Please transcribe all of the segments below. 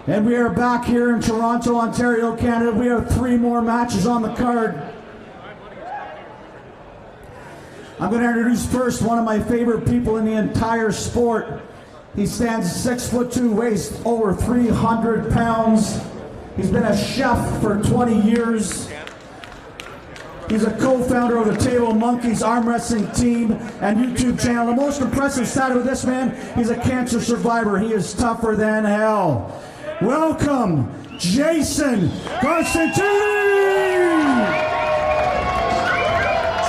And we are back here in Toronto, Ontario, Canada. We have 3 more matches on the card. I'm going to introduce first one of my favorite people in the entire sport. He stands 6'2", weighs over 300 pounds. He's been a chef for 20 years. He's a co-founder of the Table Monkeys arm wrestling team and YouTube channel. The most impressive side of this man, he's a cancer survivor. He is tougher than hell. Welcome, Jason Constantini!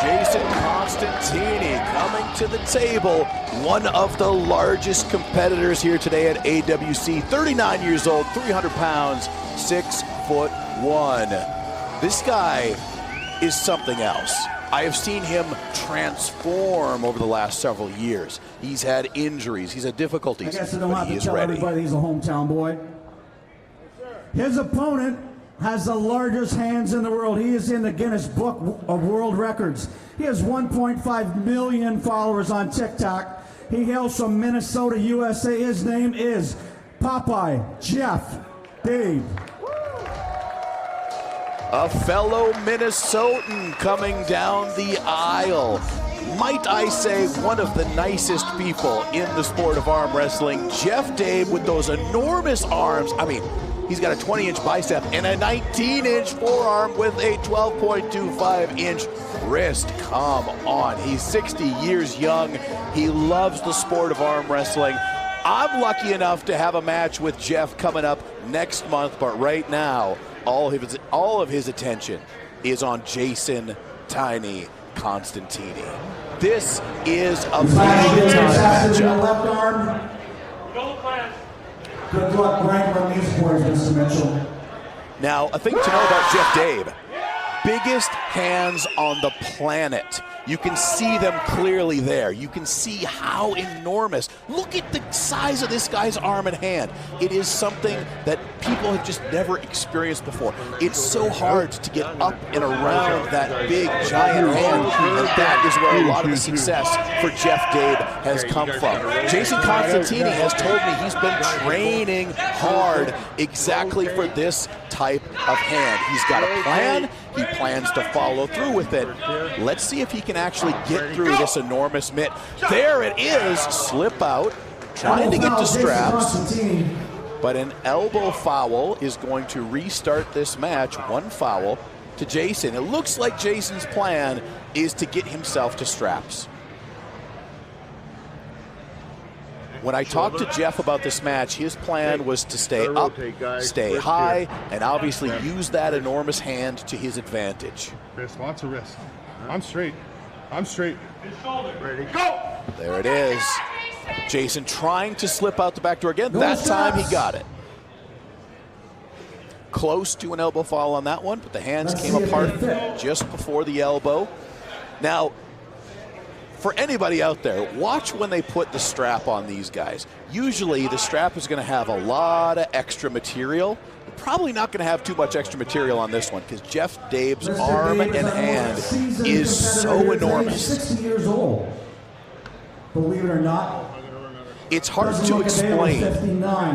Jason Constantini coming to the table, one of the largest competitors here today at AWC. 39 years old, 300 pounds, 6'1". This guy is something else. I have seen him transform over the last several years. He's had injuries, he's had difficulties, I guess I don't but have he to is tell ready. everybody he's a hometown boy. His opponent has the largest hands in the world. He is in the Guinness Book of World Records. He has 1.5 million followers on TikTok. He hails from Minnesota, USA. His name is Popeye Jeff Dabe. A fellow Minnesotan coming down the aisle. Might I say, one of the nicest people in the sport of arm wrestling. Jeff Dabe with those enormous arms. I mean, he's got a 20-inch bicep and a 19-inch forearm with a 12.25-inch wrist. Come on, he's 60 years young. He loves the sport of arm wrestling. I'm lucky enough to have a match with Jeff coming up next month, but right now, all of his attention is on Jason Tiny Constantini. This is a big-time matchup. Left arm. Good luck wrangling these boys, Mr. Mitchell. Now, a thing to know about Jeff Dabe, biggest hands on the planet. You can see them clearly there. You can see how enormous. Look at the size of this guy's arm and hand. It is something that people have just never experienced before. It's so hard to get up and around that big, giant hand, and that is where a lot of the success for Jeff Dabe has come from. Jason Constantini has told me he's been training hard exactly for this type of hand. He's got a plan. He plans to follow through with it. Let's see if he can actually get through this enormous mitt. There it is, slip out, trying to get to straps, but an elbow foul is going to restart this match. 1 foul to Jason. It looks like Jason's plan is to get himself to straps. When I talked to Jeff about this match, his plan was to stay up, stay high, and obviously use that enormous hand to his advantage. Wrist, lots of wrist. I'm straight. I'm straight. Ready, go! There it is. Jason trying to slip out the back door again. That time he got it. Close to an elbow fall on that one, but the hands came apart just before the elbow. Now, for anybody out there, watch when they put the strap on these guys. Usually the strap is going to have a lot of extra material. They're probably not going to have too much extra material on this one because Jeff Dabe's arm and hand is so enormous. 60 years old. Believe it or not. It's hard to explain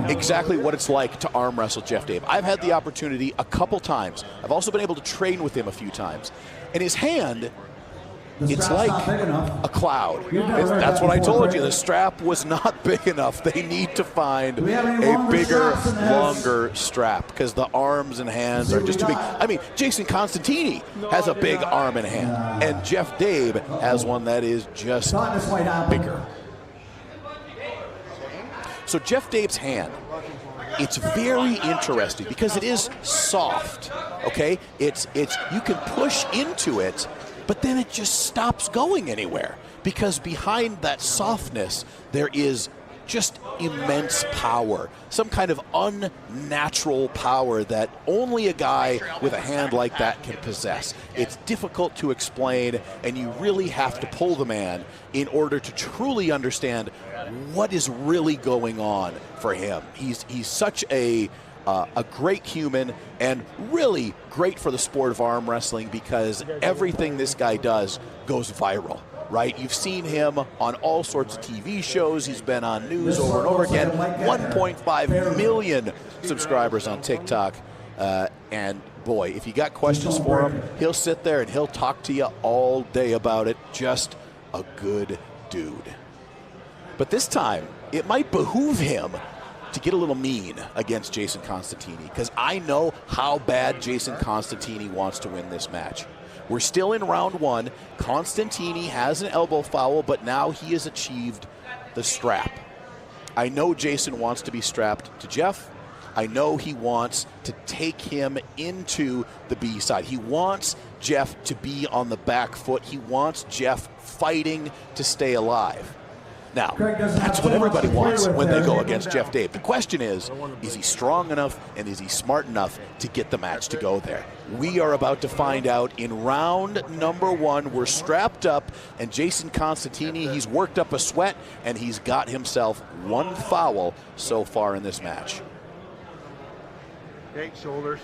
exactly what it's like to arm wrestle Jeff Dabe. I've had the opportunity a couple times. I've also been able to train with him a few times. And his hand, it's like a cloud. That's what I told you. The strap was not big enough. They need to find a bigger, longer strap because the arms and hands are just too big. I mean, Jason Constantini has a big arm and hand, and Jeff Dabe has one that is just bigger. So Jeff Dabe's hand, it's very interesting because it is soft, okay? It's you can push into it, but then it just stops going anywhere because behind that softness, there is just immense power, some kind of unnatural power that only a guy with a hand like that can possess. It's difficult to explain, and you really have to pull the man in order to truly understand what is really going on for him. He's such a great human and really great for the sport of arm wrestling because everything this guy does goes viral. right? You've seen him on all sorts of TV shows. He's been on news over and over again. 1.5 million subscribers on TikTok. And boy, if you got questions for him, he'll sit there and he'll talk to you all day about it. Just a good dude. But this time, it might behoove him to get a little mean against Jason Constantini, because I know how bad Jason Constantini wants to win this match. We're still in round one. Constantini has an elbow foul, but now he has achieved the strap. I know Jason wants to be strapped to Jeff. I know he wants to take him into the B side. He wants Jeff to be on the back foot. He wants Jeff fighting to stay alive. Now, that's what everybody wants when they go against Jeff Dabe. The question is he strong enough and is he smart enough to get the match to go there? We are about to find out in round number one. We're strapped up, and Jason Constantini, he's worked up a sweat, and he's got himself one foul so far in this match. Okay, shoulders.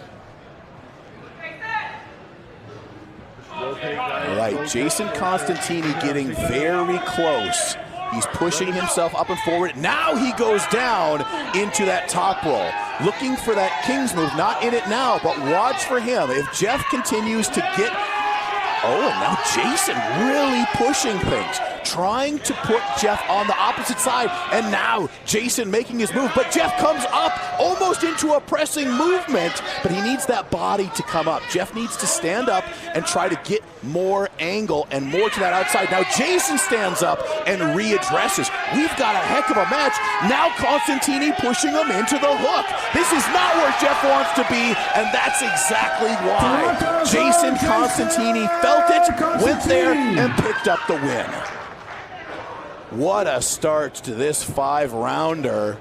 All right, Jason Constantini getting very close. He's pushing himself up and forward. Now he goes down into that top roll, looking for that King's move. Not in it now, but watch for him. If Jeff continues to get... Oh, and now Jason really pushing things, trying to put Jeff on the opposite side. And now Jason making his move, but Jeff comes up almost into a pressing movement, but he needs that body to come up. Jeff needs to stand up and try to get more angle and more to that outside. Now Jason stands up and readdresses. We've got a heck of a match. Now Constantini pushing him into the hook. This is not where Jeff wants to be, and that's exactly why. Jason Constantini felt it, went there, and picked up the win. What a start to this 5-rounder.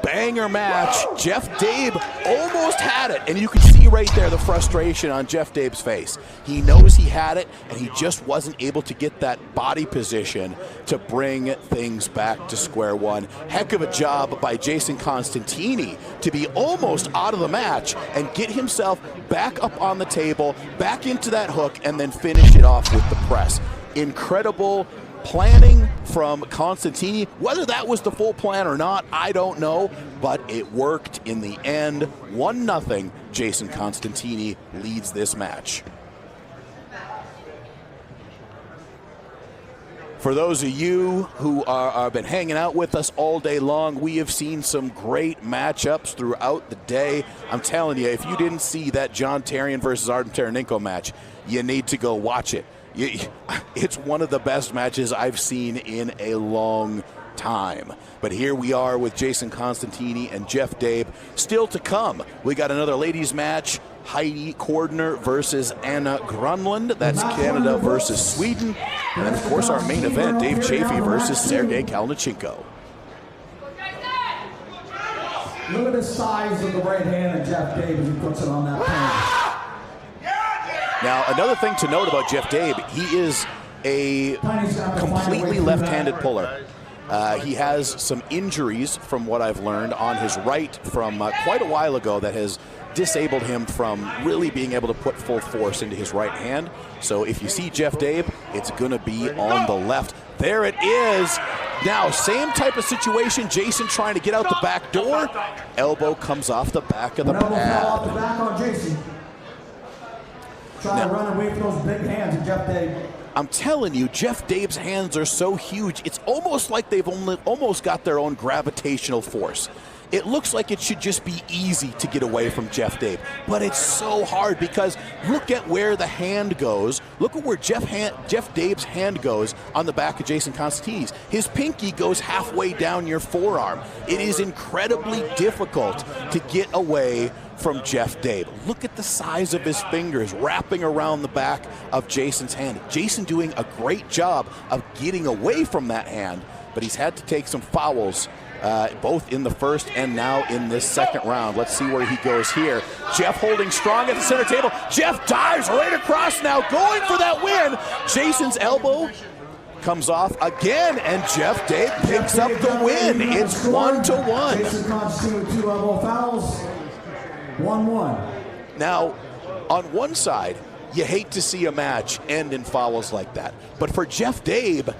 Banger match. Jeff Dabe almost had it, and you can see right there the frustration on Jeff Dabe's face. He knows he had it, and he just wasn't able to get that body position to bring things back to square one. Heck of a job by Jason Constantini to be almost out of the match and get himself back up on the table, back into that hook, and then finish it off with the press. Incredible planning from Constantini. Whether that was the full plan or not, I don't know, but it worked in the end. 1-0, Jason Constantini leads this match. For those of you who have been hanging out with us all day long, we have seen some great matchups throughout the day. I'm telling you, if you didn't see that John Tarian versus Artem Taranenko match, you need to go watch it. It's one of the best matches I've seen in a long time. But here we are with Jason Constantini and Jeff Dabe. Still to come, we got another ladies match. Heidi Cordner versus Anna Grunland. That's Canada versus Sweden. And then, of course, our main event, Dave Chafee versus Sergey Kalnichenko. Look at the size of the right hand of Jeff Dabe as he puts it on that pan. Now, another thing to note about Jeff Dabe, he is a completely left-handed puller. He has some injuries, from what I've learned, on his right from quite a while ago that has disabled him from really being able to put full force into his right hand. So if you see Jeff Dabe, it's going to be on the left. There it is. Now, same type of situation. Jason trying to get out the back door. Elbow comes off the back of the pad. Off the back on Jason. Trying to run away from those big hands of Jeff Dabe. I'm telling you, Jeff Dabe's hands are so huge, it's almost like they've almost got their own gravitational force. It looks like it should just be easy to get away from Jeff Dabe, but it's so hard because look at where the hand goes. Look at where Jeff Dabe's hand goes on the back of Jason Constantini's. His pinky goes halfway down your forearm. It is incredibly difficult to get away from Jeff Dabe. Look at the size of his fingers wrapping around the back of Jason's hand. Jason doing a great job of getting away from that hand, but he's had to take some fouls both in the first and now in this second round. Let's see where he goes here. Jeff holding strong at the center table. Jeff dives right across now, going for that win. Jason's elbow comes off again, and Jeff Dabe picks up the win. It's 1-1. Jason Constantini with 2 elbow fouls. 1-1. Now, on one side, you hate to see a match end in fouls like that. But for Jeff Dabe,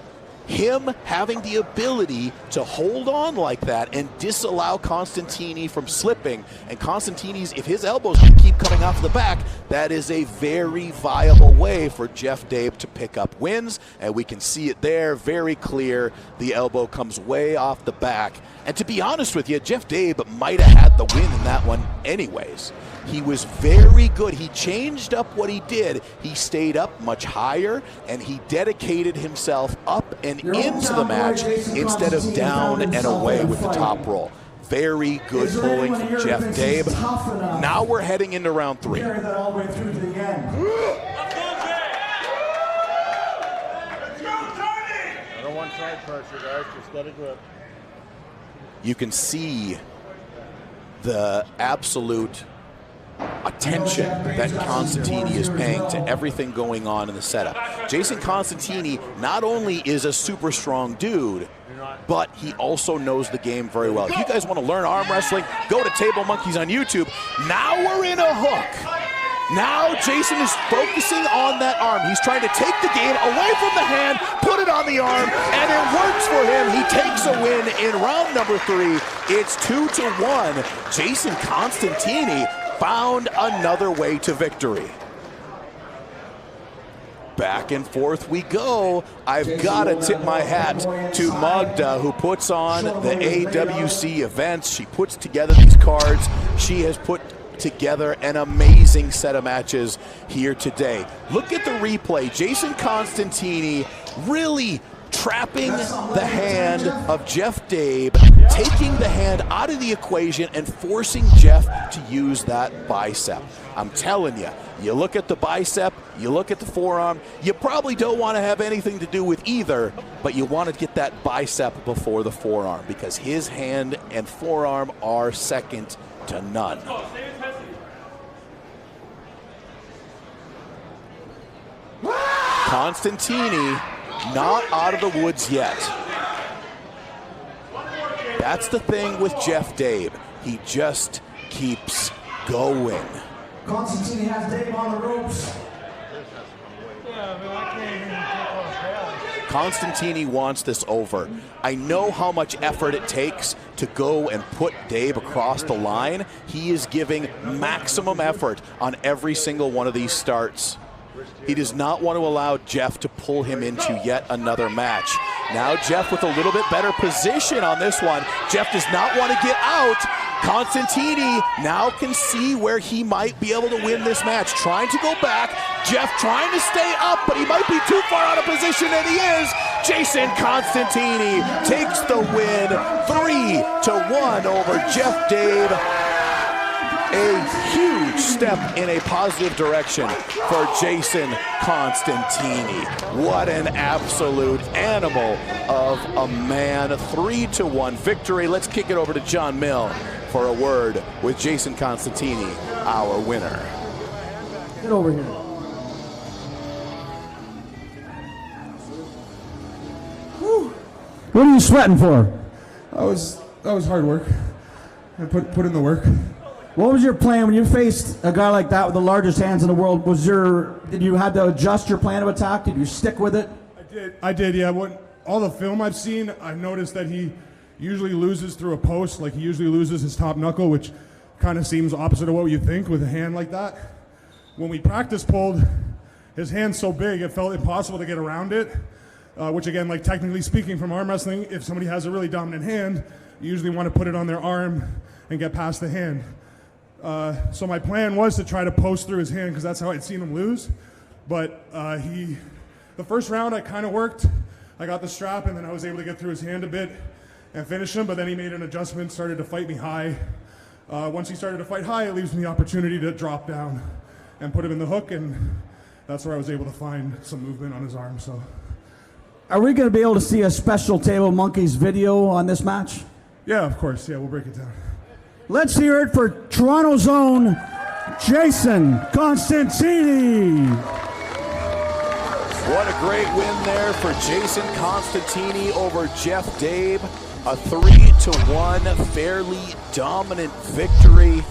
him having the ability to hold on like that and disallow Constantini from slipping, and Constantini's, if his elbows keep coming off the back, that is a very viable way for Jeff Dabe to pick up wins, and we can see it there, very clear. The elbow comes way off the back, and to be honest with you, Jeff Dabe might have had the win in that one anyways. He was very good. He changed up what he did. He stayed up much higher, and he dedicated himself up and into the match instead of down and away with the top roll. Very good pulling from Jeff Dabe. Now we're heading into round 3. Carry that all the way through to the end. I don't want side pressure, guys. Just let it grip. You can see the absolute attention that Constantini is paying to everything going on in the setup. Jason Constantini not only is a super strong dude, but he also knows the game very well. If you guys want to learn arm wrestling, go to Table Monkeys on YouTube. Now we're in a hook. Now Jason is focusing on that arm. He's trying to take the game away from the hand, put it on the arm, and it works for him. He takes a win in round number 3. It's 2-1. Jason Constantini found another way to victory. Back and forth we go. I've got to tip my hat to Magda, who puts on the AWC events. She puts together these cards. She has put together an amazing set of matches here today. Look at the replay. Jason Constantini really trapping the hand of Jeff Dabe, taking the hand out of the equation and forcing Jeff to use that bicep. I'm telling you, you look at the bicep, you look at the forearm, you probably don't want to have anything to do with either, but you want to get that bicep before the forearm because his hand and forearm are second to none. Constantini not out of the woods yet. That's the thing with Jeff Dabe. He just keeps going. Constantini has Dabe on the ropes. Constantini wants this over. I know how much effort it takes to go and put Dabe across the line. He is giving maximum effort on every single one of these starts. He does not want to allow Jeff to pull him into yet another match. Now Jeff with a little bit better position on this one. Jeff does not want to get out. Constantini now can see where he might be able to win this match. Trying to go back. Jeff trying to stay up, but he might be too far out of position, and he is. Jason Constantini takes the win 3-1 over Jeff Dabe. A huge step in a positive direction for Jason Constantini. What an absolute animal of a man. 3-1 victory. Let's kick it over to John Mill for a word with Jason Constantini, our winner. Get over here. Whew. What are you sweating for? That was hard work. I put in the work. What was your plan when you faced a guy like that with the largest hands in the world? Did you have to adjust your plan of attack? Did you stick with it? I did, yeah. All the film I've seen, I've noticed that he usually loses through a post. Like, he usually loses his top knuckle, which kind of seems opposite of what you think with a hand like that. When we practice pulled, his hand's so big, it felt impossible to get around it. Which again, like technically speaking from arm wrestling, if somebody has a really dominant hand, you usually want to put it on their arm and get past the hand. So my plan was to try to post through his hand because that's how I'd seen him lose. But the first round I kind of worked. I got the strap and then I was able to get through his hand a bit and finish him, but then he made an adjustment, started to fight me high. Once he started to fight high, it leaves me the opportunity to drop down and put him in the hook, and that's where I was able to find some movement on his arm. So, are we going to be able to see a special Table Monkeys video on this match? Yeah, of course. Yeah, we'll break it down. Let's hear it for Toronto's own Jason Constantini. What a great win there for Jason Constantini over Jeff Dabe. A 3-1 fairly dominant victory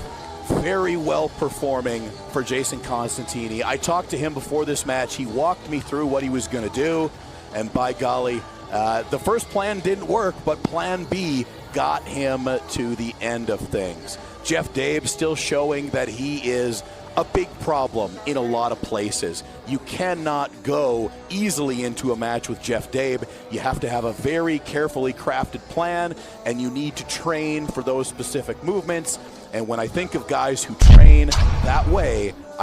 very well performing for Jason Constantini. I talked to him before this match. He walked me through what he was going to do, and by golly, the first plan didn't work, but plan B got him to the end of things. Jeff Dabe still showing that he is a big problem in a lot of places. You cannot go easily into a match with Jeff Dabe. You have to have a very carefully crafted plan, and you need to train for those specific movements. And when I think of guys who train that way,